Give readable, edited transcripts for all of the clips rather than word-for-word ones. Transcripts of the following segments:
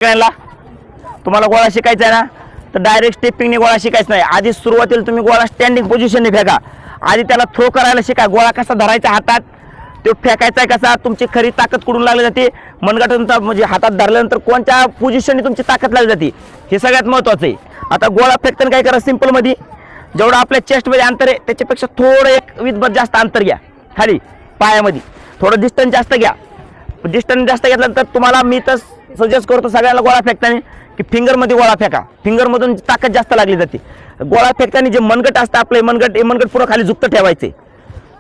शिकायला तुम्हाला गोळा शिकायचा आहे ना, तर डायरेक्ट स्टेपिंगने गोळा शिकायचा नाही। आधी सुरुवातीला तुम्ही गोळा स्टँडिंग पोझिशनने फेका। आधी त्याला थ्रो करायला शिका। गोळा कसा धरायचा हातात, तो फेकायचा कसा, तुमची खरी ताकद कुठून लागली जाते, मनगटातून म्हणजे हातात धरल्यानंतर कोणत्या पोझिशनने तुमची ताकद लागली जाते, हे सगळ्यात महत्त्वाचं आहे। आता गोळा फेकताना काय करा, सिंपल मध्ये जेवढं आपल्या चेस्ट मध्ये अंतर आहे त्याच्यापेक्षा थोडं 1 वीसभर जास्त अंतर घ्या। खाली पायामध्ये थोडं डिस्टन्स जास्त घ्या। डिस्टन्स जास्त घेतल्यानंतर तुम्हाला मी तर सजेस्ट करतो सगळ्यांना गोळा फेकताना की फिंगरमध्ये गोळा फेका। फिंगरमधून ताकद जास्त लागली जाते। गोळा फेकताना जे मनगट असतं आपले मनगट पुरं खाली झुकतं ठेवायचे,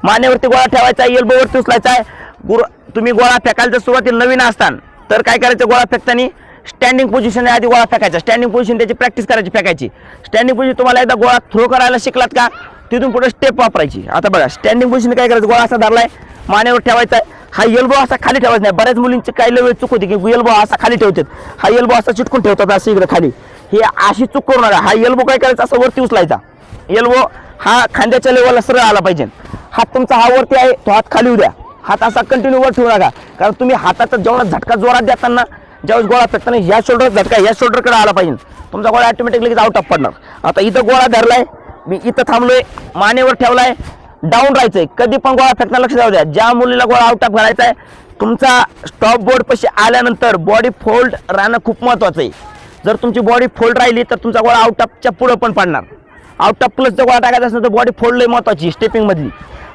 मानेवरती गोळा ठेवायचा आहे, एल्बोवरती उचलायचा आहे। तुम्ही गोळा फेकायला जर सुरुवातीला नवीन असताना तर काय करायचं, गोळा फेकताना स्टँडिंग पोझिशन आधी गोळा फेकायचा। स्टँडिंग पोझिशन त्याची प्रॅक्टिस करायची फेकायची। स्टँडिंग पोझिशन तुम्हाला एकदा गोळा थ्रो करायला शिकलात का, तिथून पुढे स्टेप वापरायची। आता बघा स्टँडिंग पोझिशन काय करायचं, गोळा असा धरलाय, मानेवर ठेवायचा आहे, हा एल्बो असा खाली ठेवायचा नाही। बऱ्याच मुलींची काही वेळ चूक होती की एल्बो असा खाली ठेवतात, हा एल्बो असा चिटकून ठेवतात असं इकडे खाली, हे अशी चूक करू नका। हा एल्बो काय करायचा, असं वरती उचलायचा। एल्बो हा खांद्याच्या लेवलला सरळ आला पाहिजे। हात तुमचा हा वरती आहे, तो हात खाली उद्या, हात असा कंटिन्यू वर ठेवू नका, कारण तुम्ही हाताचा जेवढा झटका जोरात देताना ज्यावेळेस गोळा फेकताना ह्या शोल्डर झटका ह्या शोल्डरकडे आला पाहिजे, तुमचा गोळा ऑटोमॅटिकली आउट ऑफ पडणार। आता इथं गोळा धरलाय, मी इथं थांबलोय, मानेवर ठेवलाय, डाऊन राहायचंय। कधी पण गोळा फेकताना लक्ष द्यावं द्या, ज्या मुलीला गोळा आउट ऑफ घालायचा आहे तुमचा स्टॉप बोर्ड पाशी आल्यानंतर बॉडी फोल्ड राहणं खूप महत्त्वाचं आहे। जर तुमची बॉडी फोल्ड राहिली तर तुमचा गोळा आउट ऑफच्या पुढे पण पडणार। आउट ऑफ प्लसचा गोळा टाकायचा असेल तर बॉडी फोल्ड लई महत्त्वाची स्टेपिंग मधली।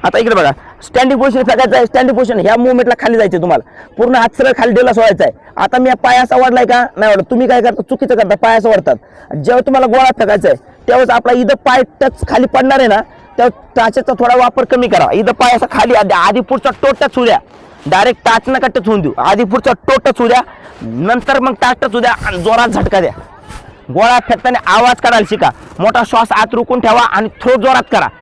आता इकडे बघा स्टँडिंग पोझिशन फेकायचं आहे। स्टँडिंग पोझिशन ह्या मुवमेंटला खाली जायचं, तुम्हाला पूर्ण हात सरळ खाली डेला सोडायचा आहे। आता मी पाय असा वाढलाय का नाही वाढत, तुम्ही काय करता चुकीचं करता, पाय असं वाढतात। जेव्हा तुम्हाला गोळा फेकायचा आहे त्यावेळेस आपला इथं पाय टच खाली पडणार आहे ना, तेव्हा टाचेचा थोडा वापर कमी करा। इथं पाय असा खाली आधी पुढचा टो टच होऊ द्या, डायरेक्ट टाच नका टच होऊन देऊ, आधी पुढचा टो टच होऊ द्या, नंतर मग टाच टच होऊ द्या आणि जोरात झटका द्या। गोळा फेकताना आवाज काढायला शिका, मोठा श्वास आत रोखून ठेवा आणि थ्रो जोरात करा।